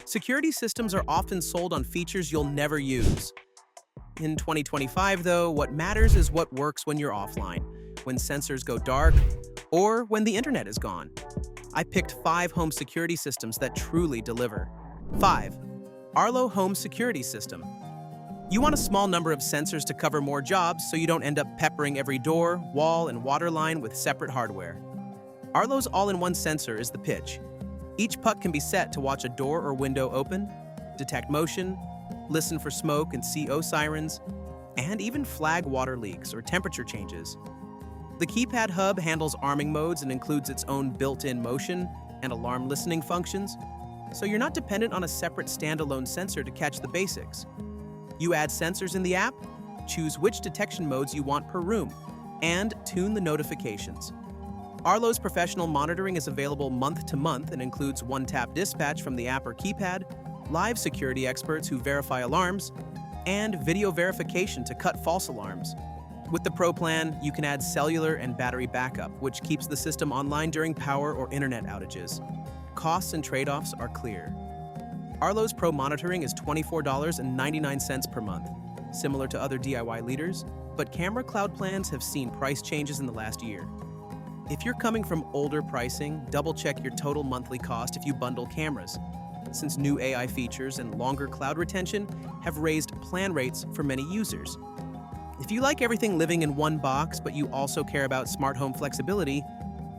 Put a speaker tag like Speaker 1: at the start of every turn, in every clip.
Speaker 1: Security systems are often sold on features you'll never use. In 2025, though, what matters is what works when you're offline, when sensors go dark, or when the internet is gone. I picked 5 home security systems that truly deliver. 5. Arlo Home Security System. You want a small number of sensors to cover more jobs so you don't end up peppering every door, wall, and water line with separate hardware. Arlo's all-in-one sensor is the pitch. Each puck can be set to watch a door or window open, detect motion, listen for smoke and CO sirens, and even flag water leaks or temperature changes. The keypad hub handles arming modes and includes its own built-in motion and alarm listening functions, so you're not dependent on a separate standalone sensor to catch the basics. You add sensors in the app, choose which detection modes you want per room, and tune the notifications. Arlo's professional monitoring is available month to month and includes one-tap dispatch from the app or keypad, live security experts who verify alarms, and video verification to cut false alarms. With the Pro plan, you can add cellular and battery backup, which keeps the system online during power or internet outages. Costs and trade-offs are clear. Arlo's Pro monitoring is $24.99 per month, similar to other DIY leaders, but camera cloud plans have seen price changes in the last year. If you're coming from older pricing, double-check your total monthly cost if you bundle cameras, since new AI features and longer cloud retention have raised plan rates for many users. If you like everything living in one box, but you also care about smart home flexibility,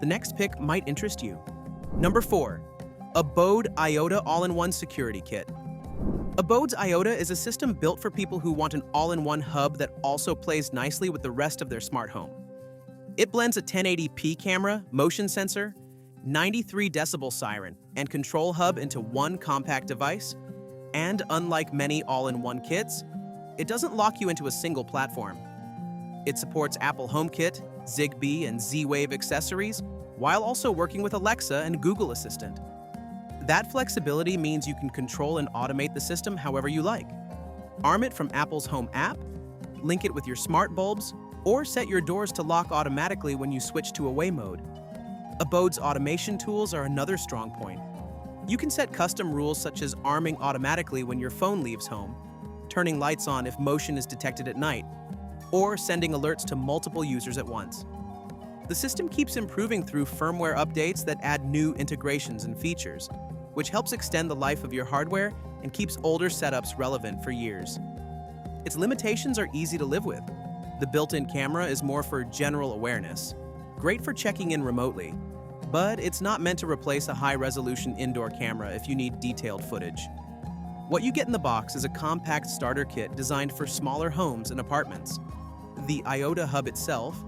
Speaker 1: the next pick might interest you. Number 4. Abode Iota All-in-One Security Kit. Abode's Iota is a system built for people who want an all-in-one hub that also plays nicely with the rest of their smart home. It blends a 1080p camera, motion sensor, 93 decibel siren, and control hub into one compact device, and unlike many all-in-one kits, it doesn't lock you into a single platform. It supports Apple HomeKit, Zigbee, and Z-Wave accessories, while also working with Alexa and Google Assistant. That flexibility means you can control and automate the system however you like. Arm it from Apple's Home app, link it with your smart bulbs, or set your doors to lock automatically when you switch to away mode. Abode's automation tools are another strong point. You can set custom rules such as arming automatically when your phone leaves home, turning lights on if motion is detected at night, or sending alerts to multiple users at once. The system keeps improving through firmware updates that add new integrations and features, which helps extend the life of your hardware and keeps older setups relevant for years. Its limitations are easy to live with. The built-in camera is more for general awareness, great for checking in remotely, but it's not meant to replace a high-resolution indoor camera if you need detailed footage. What you get in the box is a compact starter kit designed for smaller homes and apartments. The Iota hub itself,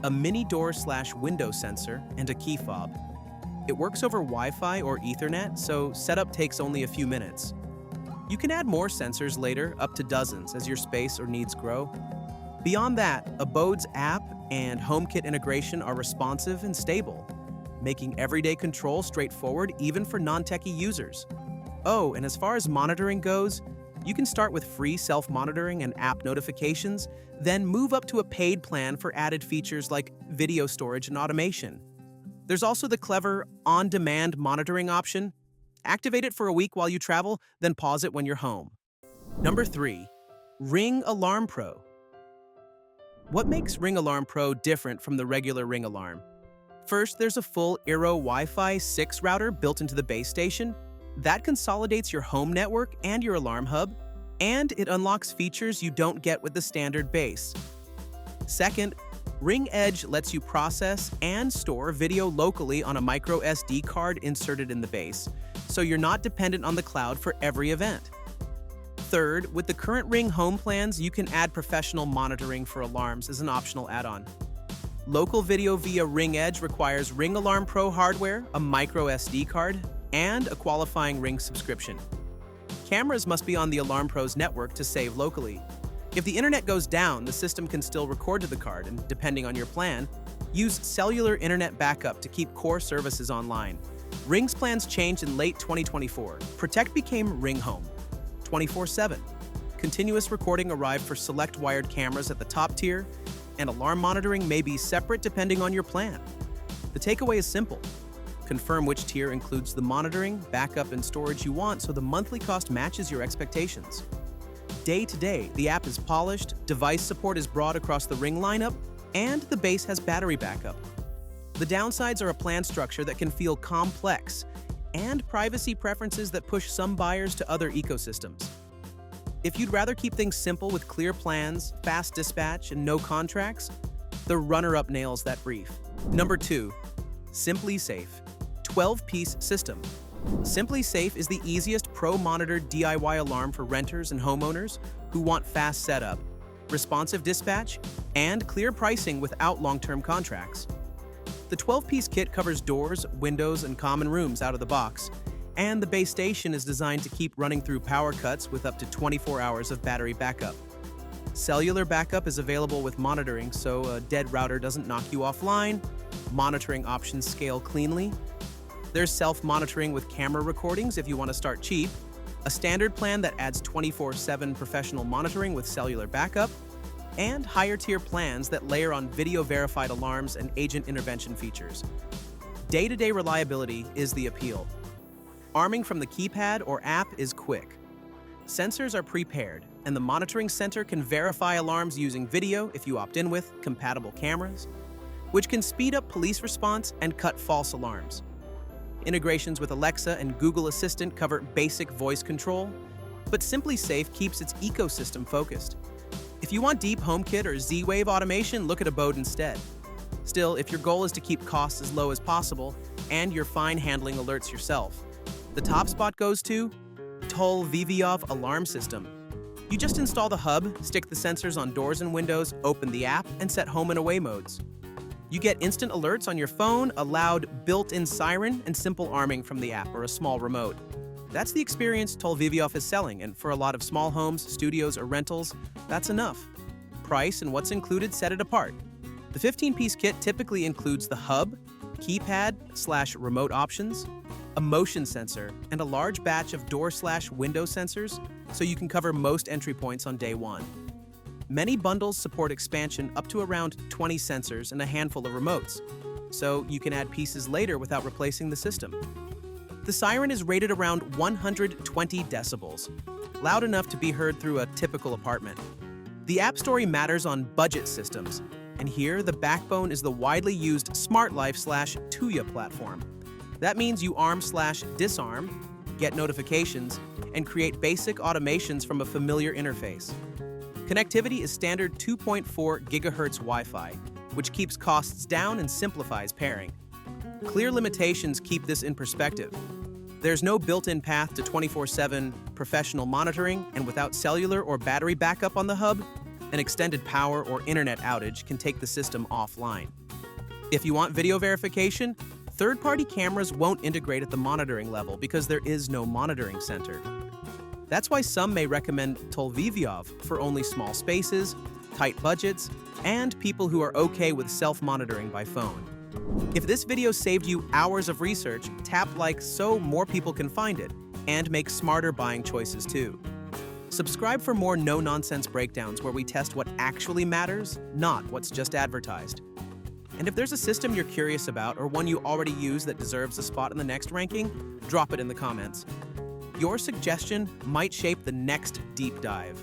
Speaker 1: a mini door/window sensor, and a key fob. It works over Wi-Fi or Ethernet, so setup takes only a few minutes. You can add more sensors later, up to dozens, as your space or needs grow. Beyond that, Abode's app and HomeKit integration are responsive and stable, making everyday control straightforward even for non-techie users. Oh, and as far as monitoring goes, you can start with free self-monitoring and app notifications, then move up to a paid plan for added features like video storage and automation. There's also the clever on-demand monitoring option. Activate it for a week while you travel, then pause it when you're home. Number 3. Ring Alarm Pro. What makes Ring Alarm Pro different from the regular Ring alarm? First, there's a full Eero Wi-Fi 6 router built into the base station. That consolidates your home network and your alarm hub, and it unlocks features you don't get with the standard base. Second, Ring Edge lets you process and store video locally on a micro SD card inserted in the base, so you're not dependent on the cloud for every event. Third, with the current Ring home plans, you can add professional monitoring for alarms as an optional add-on. Local video via Ring Edge requires Ring Alarm Pro hardware, a micro SD card, and a qualifying Ring subscription. Cameras must be on the Alarm Pro's network to save locally. If the internet goes down, the system can still record to the card and, depending on your plan, use cellular internet backup to keep core services online. Ring's plans changed in late 2024. Protect became Ring Home, 24/7. Continuous recording arrived for select wired cameras at the top tier, and alarm monitoring may be separate depending on your plan. The takeaway is simple. Confirm which tier includes the monitoring, backup, and storage you want so the monthly cost matches your expectations. Day to day, the app is polished, device support is broad across the Ring lineup, and the base has battery backup. The downsides are a plan structure that can feel complex and privacy preferences that push some buyers to other ecosystems. If you'd rather keep things simple with clear plans, fast dispatch, and no contracts, the runner-up nails that brief. Number 2. SimpliSafe 12-piece system. SimpliSafe is the easiest pro-monitored DIY alarm for renters and homeowners who want fast setup, responsive dispatch, and clear pricing without long-term contracts. The 12-piece kit covers doors, windows, and common rooms out of the box, and the base station is designed to keep running through power cuts with up to 24 hours of battery backup. Cellular backup is available with monitoring, so a dead router doesn't knock you offline. Monitoring options scale cleanly. There's self-monitoring with camera recordings if you want to start cheap, a standard plan that adds 24/7 professional monitoring with cellular backup, and higher-tier plans that layer on video-verified alarms and agent intervention features. Day-to-day reliability is the appeal. Arming from the keypad or app is quick. Sensors are pre-paired, and the monitoring center can verify alarms using video if you opt in with compatible cameras, which can speed up police response and cut false alarms. Integrations with Alexa and Google Assistant cover basic voice control, but SimpliSafe keeps its ecosystem focused. If you want deep HomeKit or Z-Wave automation, look at Abode instead. Still, if your goal is to keep costs as low as possible and you're fine handling alerts yourself, the top spot goes to Tolviviov alarm system. You just install the hub, stick the sensors on doors and windows, open the app, and set home and away modes. You get instant alerts on your phone, a loud built-in siren, and simple arming from the app or a small remote. That's the experience Tolviviov is selling, and for a lot of small homes, studios, or rentals, that's enough. Price and what's included set it apart. The 15-piece kit typically includes the hub, keypad/remote options, a motion sensor, and a large batch of door/window sensors so you can cover most entry points on day one. Many bundles support expansion up to around 20 sensors and a handful of remotes, so you can add pieces later without replacing the system. The siren is rated around 120 decibels, loud enough to be heard through a typical apartment. The app story matters on budget systems, and here the backbone is the widely used SmartLife/Tuya platform. That means you arm/disarm, get notifications, and create basic automations from a familiar interface. Connectivity is standard 2.4 GHz Wi-Fi, which keeps costs down and simplifies pairing. Clear limitations keep this in perspective. There's no built-in path to 24/7 professional monitoring, and without cellular or battery backup on the hub, an extended power or internet outage can take the system offline. If you want video verification, third-party cameras won't integrate at the monitoring level because there is no monitoring center. That's why some may recommend Tolviviov for only small spaces, tight budgets, and people who are okay with self-monitoring by phone. If this video saved you hours of research, tap like so more people can find it, and make smarter buying choices too. Subscribe for more no-nonsense breakdowns where we test what actually matters, not what's just advertised. And if there's a system you're curious about or one you already use that deserves a spot in the next ranking, drop it in the comments. Your suggestion might shape the next deep dive.